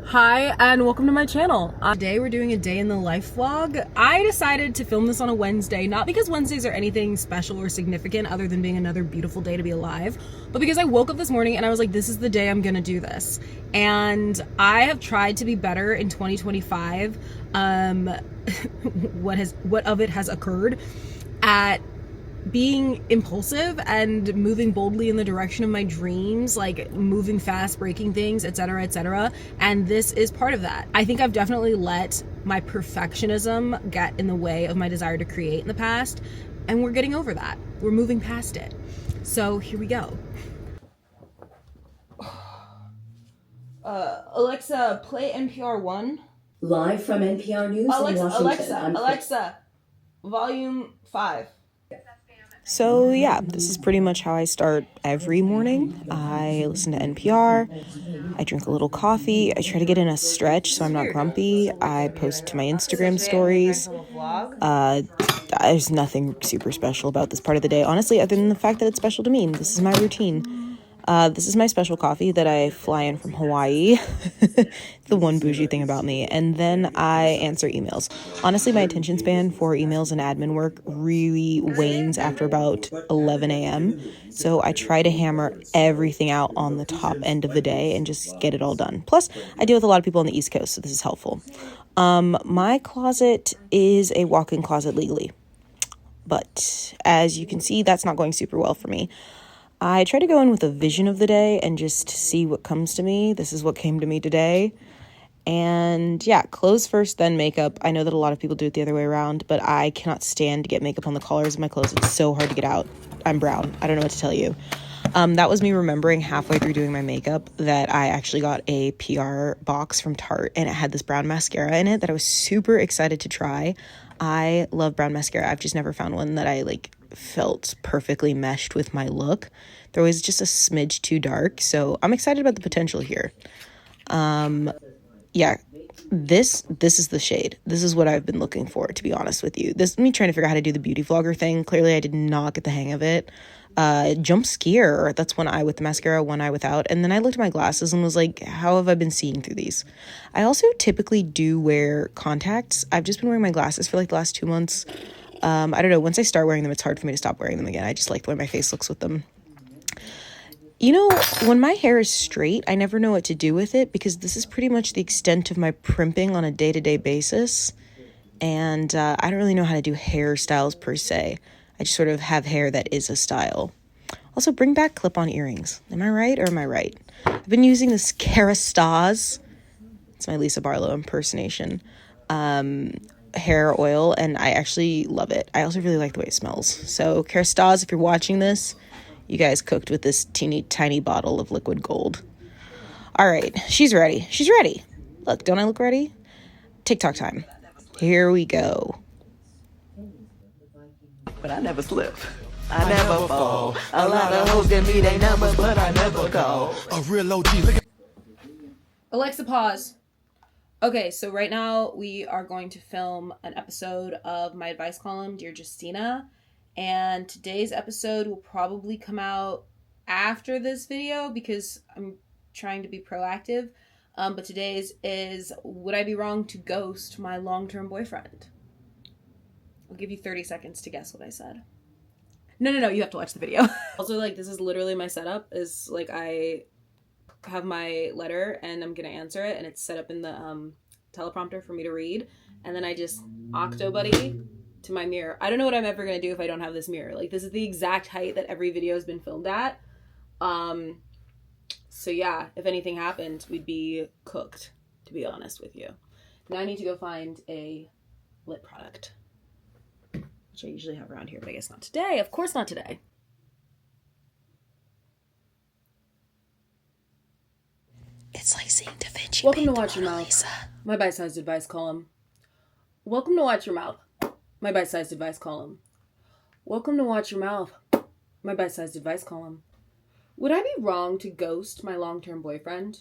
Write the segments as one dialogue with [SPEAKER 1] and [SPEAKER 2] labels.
[SPEAKER 1] Hi and welcome to my channel. Today we're doing a day in the life vlog. I decided to film this on a Wednesday, not because Wednesdays are anything special or significant other than being another beautiful day to be alive, but because I woke up this morning and I was like, this is the day I'm gonna do this. And I have tried to be better in 2025. What of it has occurred at being impulsive and moving boldly in the direction of my dreams, like moving fast, breaking things, etc., etc. And this is part of that. I think I've definitely let my perfectionism get in the way of my desire to create in the past, and we're getting over that. We're moving past it. So here we go. Alexa, play NPR 1.
[SPEAKER 2] Live from NPR News in Washington.
[SPEAKER 1] Alexa, volume 5. So yeah, this is pretty much how I start every morning. I listen to NPR, I drink a little coffee, I try to get in a stretch so I'm not grumpy, I post to my Instagram stories. There's nothing super special about this part of the day, honestly, other than the fact that it's special to me. This is my routine. This is my special coffee that I fly in from Hawaii. The one bougie thing about me. And then I answer emails. Honestly, my attention span for emails and admin work really wanes after about 11 a.m. So I try to hammer everything out on the top end of the day and just get it all done. Plus, I deal with a lot of people on the East Coast, so this is helpful. My closet is a walk-in closet legally. But as you can see, that's not going super well for me. I try to go in with a vision of the day and just see what comes to me. This is what came to me today. And yeah, clothes first, then makeup. I know that a lot of people do it the other way around, but I cannot stand to get makeup on the collars of my clothes. It's so hard to get out. I'm brown. I don't know what to tell you. That was me remembering halfway through doing my makeup that I actually got a PR box from Tarte, and it had this brown mascara in it that I was super excited to try. I love brown mascara. I've just never found one that I felt perfectly meshed with my look. They're always just a smidge too dark, so I'm excited about the potential here. Yeah, this is the shade. This is what I've been looking for, to be honest with you. This is me trying to figure out how to do the beauty vlogger thing. Clearly, I did not get the hang of it. Jump Scare, that's one eye with the mascara, one eye without. And then I looked at my glasses and was like, how have I been seeing through these? I also typically do wear contacts. I've just been wearing my glasses for the last 2 months. I don't know. Once I start wearing them, it's hard for me to stop wearing them again. I just like the way my face looks with them. You know, when my hair is straight, I never know what to do with it because this is pretty much the extent of my primping on a day-to-day basis. And I don't really know how to do hairstyles per se. I just sort of have hair that is a style. Also, bring back clip-on earrings. Am I right or am I right? I've been using this Kerastase. It's my Lisa Barlow impersonation. Hair oil, and I actually love it. I also really like the way it smells. So Kerastase, if you're watching this, you guys cooked with this teeny tiny bottle of liquid gold. All right, she's ready. She's ready. Look, don't I look ready? TikTok time. Here we go.
[SPEAKER 3] But I never slip. I never fall. A lot of hoes get me they numbers, but I never call. A real OG.
[SPEAKER 1] Alexa, pause. Okay, so right now we are going to film an episode of my advice column, Dear Justina, and today's episode will probably come out after this video because I'm trying to be proactive, but today's is, would I be wrong to ghost my long-term boyfriend? I'll give you 30 seconds to guess what I said. No, you have to watch the video. Also, this is literally my setup, is I have my letter and I'm gonna answer it, and it's set up in the teleprompter for me to read, and then I just octobuddy to my mirror. I don't know what I'm ever gonna do if I don't have this mirror. This is the exact height that every video has been filmed at. So yeah, if anything happened, we'd be cooked, to be honest with you. Now I need to go find a lip product, which I usually have around here, but I guess not today. Of course not today.
[SPEAKER 2] It's like seeing Da Vinci.
[SPEAKER 1] Welcome to Watch Your Mouth, my bite-sized advice column. Welcome to Watch Your Mouth, my bite-sized advice column. Welcome to Watch Your Mouth, my bite-sized advice column. Would I be wrong to ghost my long-term boyfriend?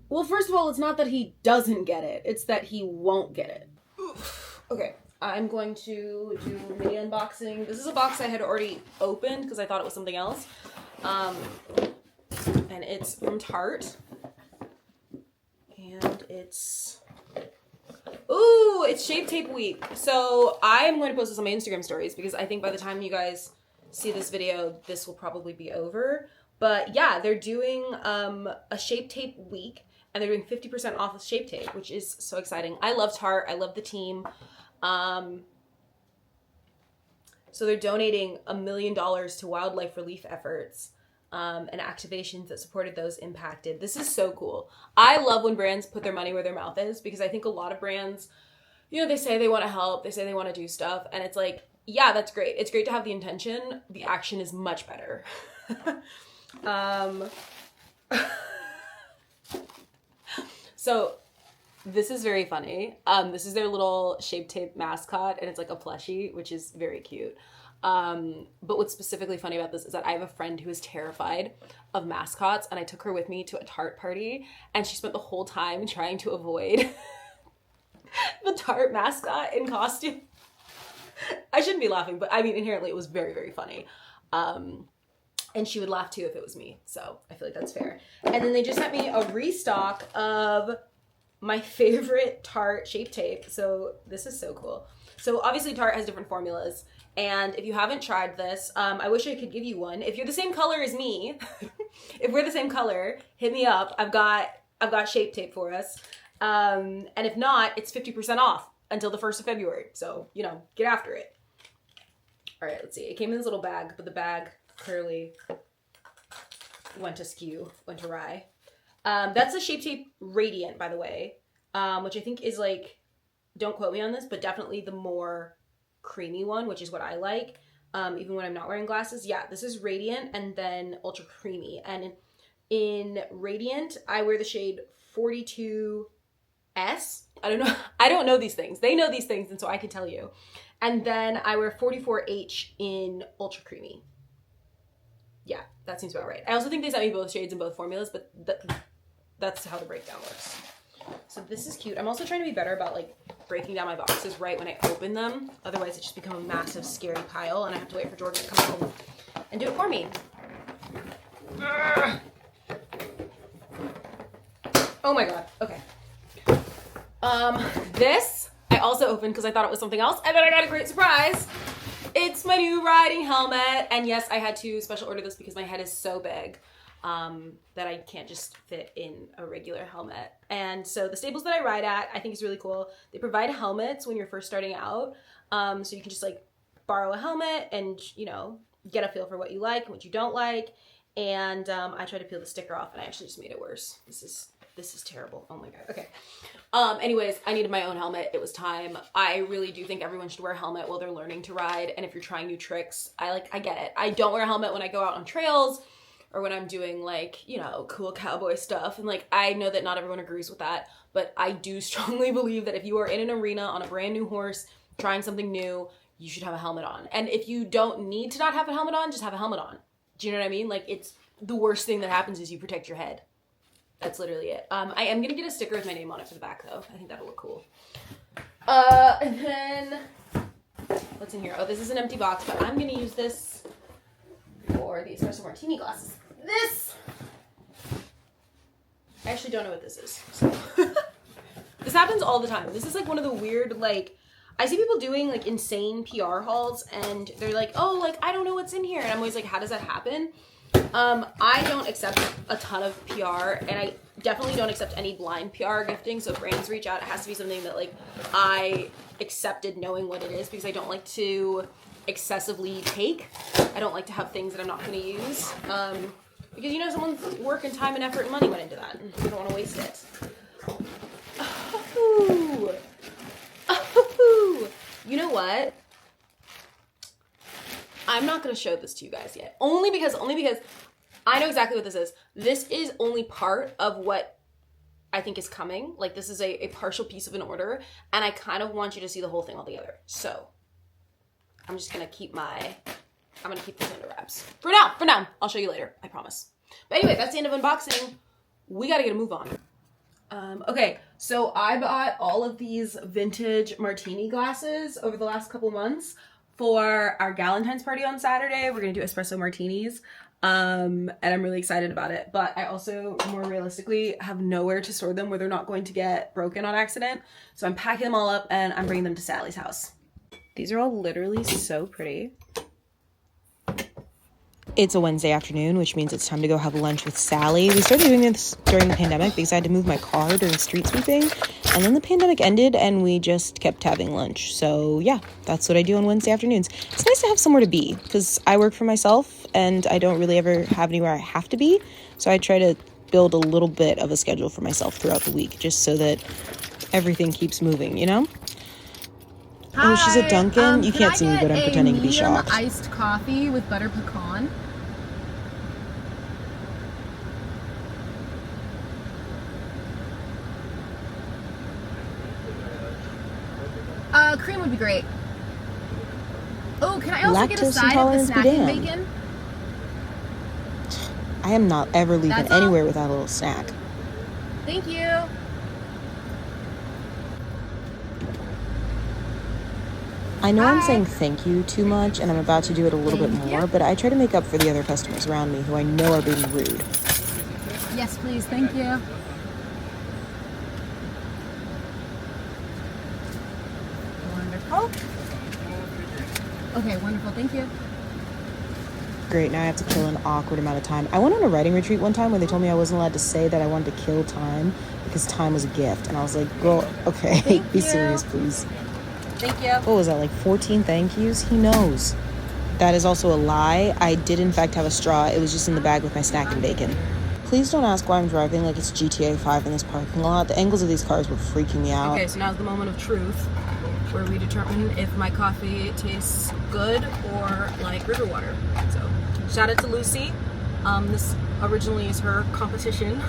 [SPEAKER 1] Well, first of all, it's not that he doesn't get it. It's that he won't get it. Okay, I'm going to do a mini unboxing. This is a box I had already opened because I thought it was something else. And it's from Tarte. And it It's Shape Tape Week. So I'm going to post this on my Instagram stories because I think by the time you guys see this video, this will probably be over. But yeah, they're doing a Shape Tape Week, and they're doing 50% off of Shape Tape, which is so exciting. I love Tarte. I love the team. So they're donating $1 million to wildlife relief efforts and activations that supported those impacted. This is so cool. I love when brands put their money where their mouth is, because I think a lot of brands, you know, they say they want to help, they say they want to do stuff, and it's like, yeah, that's great. It's great to have the intention. The action is much better. So this is very funny. This is their little Shape Tape mascot, and it's like a plushie, which is very cute. But what's specifically funny about this is that I have a friend who is terrified of mascots, and I took her with me to a Tarte party, and she spent the whole time trying to avoid the Tarte mascot in costume. I shouldn't be laughing, but I mean, inherently it was very, very funny. And she would laugh too if it was me. So I feel like that's fair. And then they just sent me a restock of my favorite Tarte Shape Tape. So this is so cool. So obviously Tarte has different formulas. And if you haven't tried this, I wish I could give you one. If you're the same color as me, if we're the same color, hit me up. I've got Shape Tape for us. And if not, it's 50% off until the 1st of February. So, you know, get after it. All right, let's see. It came in this little bag, but the bag clearly went awry. That's a Shape Tape Radiant, by the way, which I think is like, don't quote me on this, but definitely the more creamy one, which is what I like, even when I'm not wearing glasses. Yeah, this is Radiant and then Ultra Creamy. And in Radiant, I wear the shade 42S. I don't know these things. They know these things, and so I can tell you. And then I wear 44H in Ultra Creamy. Yeah, that seems about right. I also think they sent me both shades in both formulas, but that's how the breakdown works. So this is cute. I'm also trying to be better about like breaking down my boxes right when I open them. Otherwise it just becomes a massive scary pile, and I have to wait for Jordan to come home and do it for me. Oh my god. Okay. This I also opened because I thought it was something else, and then I got a great surprise. It's my new riding helmet, and yes, I had to special order this because my head is so big that I can't just fit in a regular helmet. And so the stables that I ride at, I think is really cool. They provide helmets when you're first starting out, so you can just like borrow a helmet and, you know, get a feel for what you like and what you don't like. And I tried to peel the sticker off, and I actually just made it worse. This is terrible. Oh my god. Okay. Anyways, I needed my own helmet. It was time. I really do think everyone should wear a helmet while they're learning to ride. And if you're trying new tricks, I get it. I don't wear a helmet when I go out on trails or when I'm doing like, you know, cool cowboy stuff. And like, I know that not everyone agrees with that, but I do strongly believe that if you are in an arena on a brand new horse, trying something new, you should have a helmet on. And if you don't need to not have a helmet on, just have a helmet on. Do you know what I mean? Like, it's the worst thing that happens is you protect your head. That's literally it. I am going to get a sticker with my name on it for the back, though. I think that'll look cool. And then, what's in here? Oh, this is an empty box, but I'm going to use this for the espresso martini glasses. This! I actually don't know what this is. So. This happens all the time. This is like one of the weird, like, I see people doing like insane PR hauls, and they're like, oh, like, I don't know what's in here. And I'm always like, how does that happen? I don't accept a ton of PR, and I definitely don't accept any blind PR gifting. So if brands reach out, it has to be something that like I accepted knowing what it is, because I don't like to excessively take. I don't like to have things that I'm not going to use, because, you know, someone's work and time and effort and money went into that, and I don't want to waste it. Oh. Oh. You know what? I'm not going to show this to you guys yet. Only because I know exactly what this is. This is only part of what I think is coming. Like, this is a partial piece of an order, and I kind of want you to see the whole thing all together. So, I'm just going to keep this under wraps. For now. I'll show you later. I promise. But anyway, that's the end of unboxing. We got to get a move on. Okay, so I bought all of these vintage martini glasses over the last couple months for our Galentine's party on Saturday. We're going to do espresso martinis. And I'm really excited about it. But I also, more realistically, have nowhere to store them where they're not going to get broken on accident. So I'm packing them all up and I'm bringing them to Sallie's house. These are all literally so pretty. It's a Wednesday afternoon, which means it's time to go have lunch with Sallie. We started doing this during the pandemic because I had to move my car during street sweeping. And then the pandemic ended and we just kept having lunch. So yeah, that's what I do on Wednesday afternoons. It's nice to have somewhere to be because I work for myself and I don't really ever have anywhere I have to be. So I try to build a little bit of a schedule for myself throughout the week just so that everything keeps moving, you know?
[SPEAKER 4] Hi.
[SPEAKER 1] Oh, she's at Dunkin'. You can't see me, but I'm pretending to be
[SPEAKER 4] Medium
[SPEAKER 1] shocked.
[SPEAKER 4] Iced coffee with butter pecan. Cream would be great. Oh, can I also get a side of the snack and bacon?
[SPEAKER 1] I am not ever leaving anywhere without a little snack.
[SPEAKER 4] Thank you.
[SPEAKER 1] I know I'm saying thank you too much, and I'm about to do it a little bit more, but I try to make up for the other customers around me who I know are being rude.
[SPEAKER 4] Yes, please. Thank you. Wonderful. Okay, wonderful. Thank you.
[SPEAKER 1] Great, now I have to kill an awkward amount of time. I went on a writing retreat one time where they told me I wasn't allowed to say that I wanted to kill time because time was a gift. And I was like, girl, okay, be serious, please.
[SPEAKER 4] Thank you.
[SPEAKER 1] What was that, like 14 thank yous? He knows. That is also a lie. I did, in fact, have a straw. It was just in the bag with my snack and bacon. Please don't ask why I'm driving like it's GTA 5 in this parking lot. The angles of these cars were freaking me out.
[SPEAKER 4] Okay, so now's the moment of truth where we determine if my coffee tastes good or like river water. So, shout out to Lucy. This originally is her competition.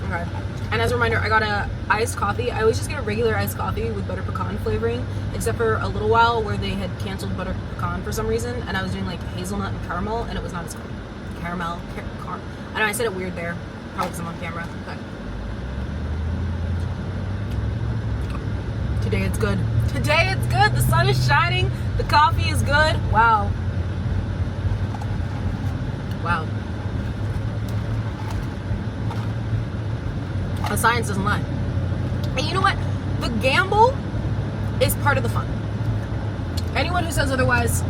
[SPEAKER 4] Okay. And as a reminder, I got a iced coffee. I always just get a regular iced coffee with butter pecan flavoring, except for a little while where they had canceled butter pecan for some reason, and I was doing like hazelnut and caramel, and it was not as cool. Caramel. I know I said it weird there, probably because I'm on camera. Okay. Today it's good. Today it's good. The sun is shining. The coffee is good. Wow. Wow. The science doesn't lie. And you know what? The gamble is part of the fun. Anyone who says otherwise,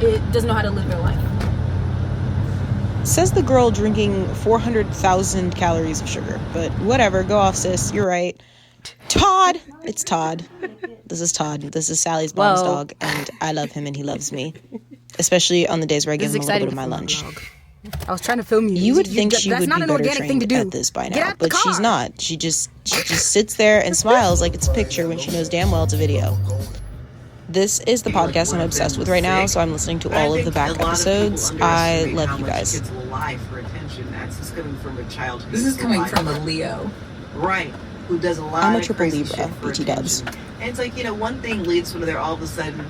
[SPEAKER 4] it doesn't know how to live their life.
[SPEAKER 1] Says the girl drinking 400,000 calories of sugar. But whatever, go off, sis. You're right. Todd! It's Todd. This is Todd. This is Sally's mom's dog, and I love him and he loves me. Especially on the days where I give him a little bit of my lunch.
[SPEAKER 4] I was trying to film you.
[SPEAKER 1] You would think she would be better trained at this by now, but she's not. She just sits there and smiles like it's a picture when she knows damn well it's a video. This is the podcast I'm obsessed with right now, so I'm listening to all of the back episodes. I love you guys.
[SPEAKER 3] It's lie for attention. That's just coming from a child.
[SPEAKER 4] This is coming from a Leo.
[SPEAKER 3] Right. Who does a lot
[SPEAKER 1] I'm a
[SPEAKER 3] of
[SPEAKER 1] triple
[SPEAKER 3] crazy
[SPEAKER 1] Libra,
[SPEAKER 3] shit for
[SPEAKER 1] BT dubs.
[SPEAKER 3] attention. And it's like, one thing leads to another. All of a sudden,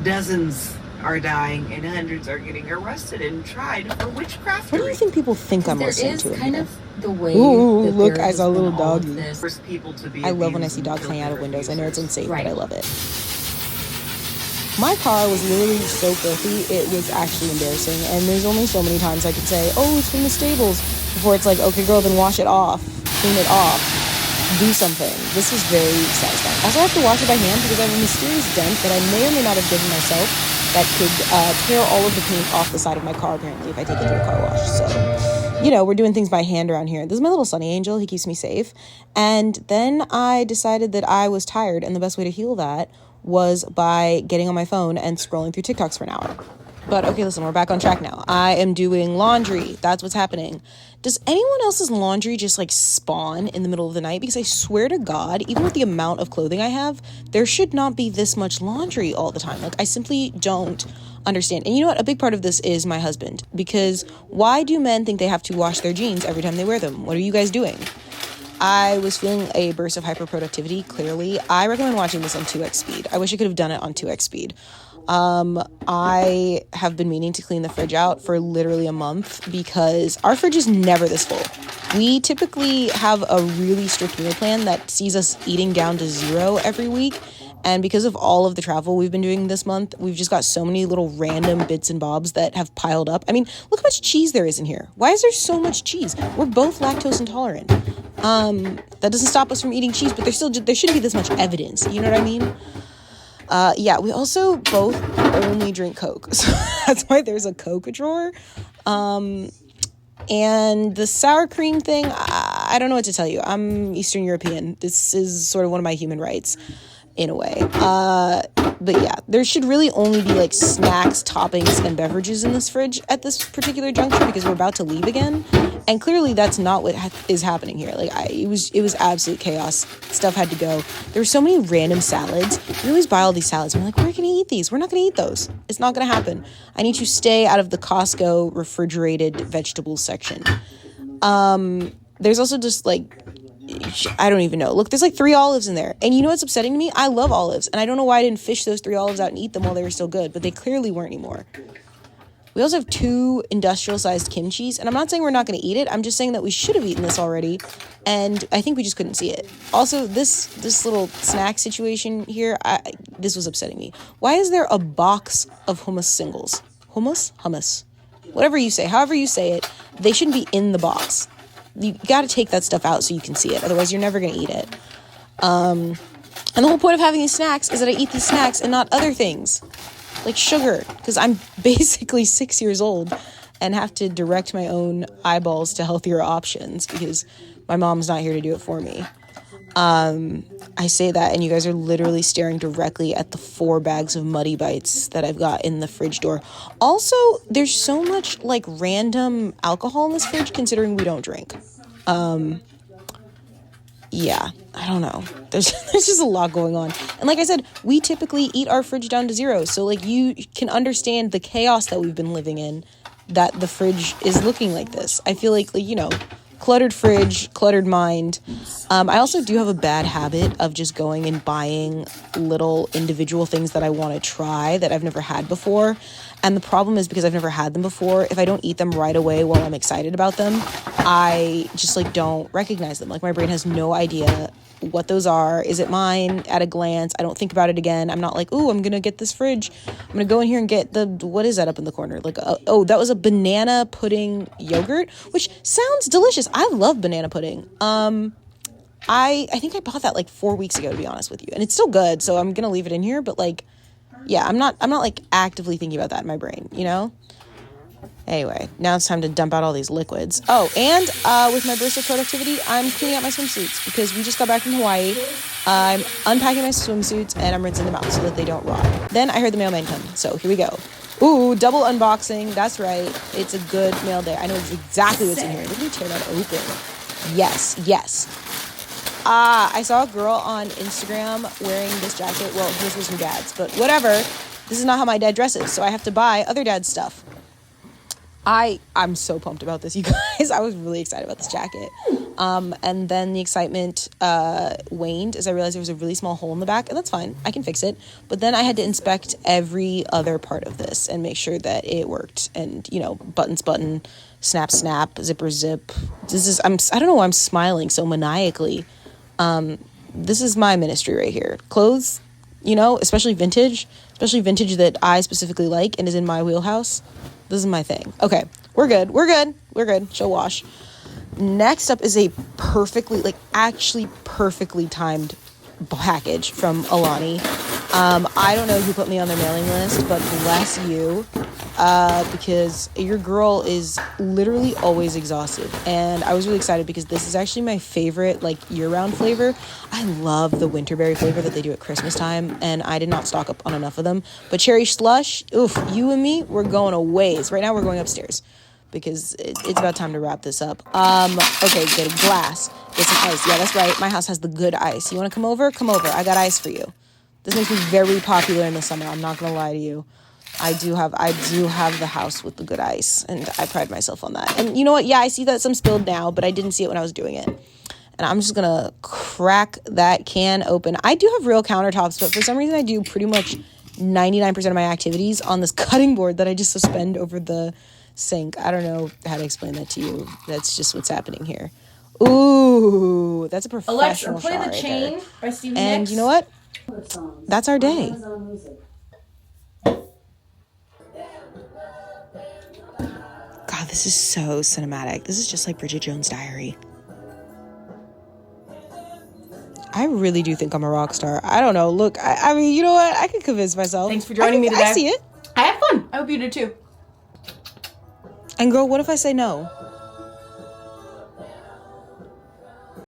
[SPEAKER 3] dozens are dying and hundreds are getting arrested and tried for witchcraft.
[SPEAKER 1] What do you think people think I'm listening to?
[SPEAKER 4] There is kind of the way.
[SPEAKER 1] Ooh, look, I saw a little doggy.
[SPEAKER 3] First people to be
[SPEAKER 1] I love when I see dogs hang out of windows. I know it's unsafe, but I love it. My car was literally so filthy, it was actually embarrassing. And there's only so many times I could say, oh, it's from the stables, before it's like, okay, girl, then wash it off, clean it off, do something. This is very satisfying. Also, I have to wash it by hand because I have a mysterious dent that I may or may not have given myself that could tear all of the paint off the side of my car, apparently, if I take it to a car wash. So, we're doing things by hand around here. This is my little Sunny Angel. He keeps me safe. And then I decided that I was tired, and the best way to heal that was by getting on my phone and scrolling through TikToks for an hour. But okay, listen, we're back on track now. I am doing laundry. That's what's happening. Does anyone else's laundry just spawn in the middle of the night? Because I swear to God, even with the amount of clothing I have, there should not be this much laundry all the time. I simply don't understand. And you know what? A big part of this is my husband. Because why do men think they have to wash their jeans every time they wear them? What are you guys doing? I was feeling a burst of hyperproductivity, clearly. I recommend watching this on 2x speed. I wish I could have done it on 2x speed. I have been meaning to clean the fridge out for literally a month because our fridge is never this full. We typically have a really strict meal plan that sees us eating down to 0 every week. And because of all of the travel we've been doing this month, we've just got so many little random bits and bobs that have piled up. I mean, look how much cheese there is in here. Why is there so much cheese? We're both lactose intolerant. That doesn't stop us from eating cheese, but there shouldn't be this much evidence. You know what I mean? Yeah, we also both only drink Coke. So that's why there's a Coke drawer. And the sour cream thing, I don't know what to tell you. I'm Eastern European. This is sort of one of my human rights in a way. But yeah, there should really only be like snacks, toppings, and beverages in this fridge at this particular juncture because we're about to leave again. And clearly that's not what is happening here. Like it was absolute chaos. Stuff had to go. There were so many random salads. We always buy all these salads. And we're like, we're going to eat these. We're not going to eat those. It's not going to happen. I need to stay out of the Costco refrigerated vegetables section. There's also just like, I don't even know. Look, there's like 3 olives in there. And you know what's upsetting to me? I love olives. And I don't know why I didn't fish those 3 olives out and eat them while they were still good. But they clearly weren't anymore. We also have 2 industrial-sized kimchis. And I'm not saying we're not going to eat it. I'm just saying that we should have eaten this already. And I think we just couldn't see it. Also, this little snack situation here, this was upsetting me. Why is there a box of hummus singles? Hummus. Whatever you say. However you say it, they shouldn't be in the box. You got to take that stuff out so you can see it. Otherwise, you're never going to eat it. And the whole point of having these snacks is that I eat these snacks and not other things. Like sugar. Because I'm basically 6 years old and have to direct my own eyeballs to healthier options because my mom's not here to do it for me. I say that and you guys are literally staring directly at the 4 bags of Muddy Bites that I've got in the fridge door. Also, there's so much like random alcohol in this fridge considering we don't drink. Yeah, I don't know. There's just a lot going on. And like I said, we typically eat our fridge down to 0. So like you can understand the chaos that we've been living in, that the fridge is looking like this. I feel like you know, cluttered fridge, cluttered mind. I also do have a bad habit of just going and buying little individual things that I want to try that I've never had before. And the problem is because I've never had them before, if I don't eat them right away while I'm excited about them, I just like don't recognize them. Like my brain has no idea what those are. Is it mine at a glance? I don't think about it again. I'm not like, ooh, I'm going to get this fridge. I'm going to go in here and get what is that up in the corner? Like, oh, that was a banana pudding yogurt, which sounds delicious. I love banana pudding. I think I bought that like 4 weeks ago, to be honest with you. And it's still good. So I'm going to leave it in here. But like, yeah, I'm not like actively thinking about that in my brain, you know? Anyway, now it's time to dump out all these liquids. Oh, and with my burst of productivity, I'm cleaning out my swimsuits because we just got back from Hawaii. I'm unpacking my swimsuits and I'm rinsing them out so that they don't rot. Then I heard the mailman come, so here we go. Ooh, double unboxing. That's right. It's a good mail day. I know exactly what's in here. Let me tear that open. Yes. I saw a girl on Instagram wearing this jacket. Well, hers was from Dad's, but whatever. This is not how my dad dresses, so I have to buy other dad's stuff. I'm so pumped about this, you guys. I was really excited about this jacket. And then the excitement waned as I realized there was a really small hole in the back, and that's fine. I can fix it. But then I had to inspect every other part of this and make sure that it worked. And, you know, buttons, button, snap, zipper, zip. I don't know why I'm smiling so maniacally. This is my ministry right here. Clothes, you know, especially vintage that I specifically like and is in my wheelhouse. This is my thing. Okay, we're good. She'll wash. Next up is a actually perfectly timed package from Alani. I don't know who put me on their mailing list, but bless you, because your girl is literally always exhausted. And I was really excited because this is actually my favorite, like, year-round flavor. I love the winterberry flavor that they do at Christmas time, and I did not stock up on enough of them. But cherry slush, oof, you and me, we're going a ways. Right now we're going upstairs because it's about time to wrap this up. Okay, get a glass, get some ice. Yeah, that's right. My house has the good ice. You want to come over? Come over. I got ice for you. This makes me very popular in the summer. I'm not gonna lie to you. I do have the house with the good ice, and I pride myself on that. And you know what? Yeah, I see that some spilled now, but I didn't see it when I was doing it. And I'm just gonna crack that can open. I do have real countertops, but for some reason I do pretty much 99% of my activities on this cutting board that I just suspend over the sink. I don't know how to explain that to you. That's just what's happening here. Ooh, that's a professional
[SPEAKER 4] Alexa, play
[SPEAKER 1] shot
[SPEAKER 4] The
[SPEAKER 1] right
[SPEAKER 4] Chain
[SPEAKER 1] there.
[SPEAKER 4] by Stevie
[SPEAKER 1] And
[SPEAKER 4] Nicks.
[SPEAKER 1] you know what? That's our day. God, this is so cinematic. This is just like Bridget Jones' Diary. I really do think I'm a rock star. I don't know. Look, I mean, you know what? I can convince myself.
[SPEAKER 4] Thanks for joining me today.
[SPEAKER 1] I see it.
[SPEAKER 4] I had fun. I hope you did too.
[SPEAKER 1] And girl, what if I say no?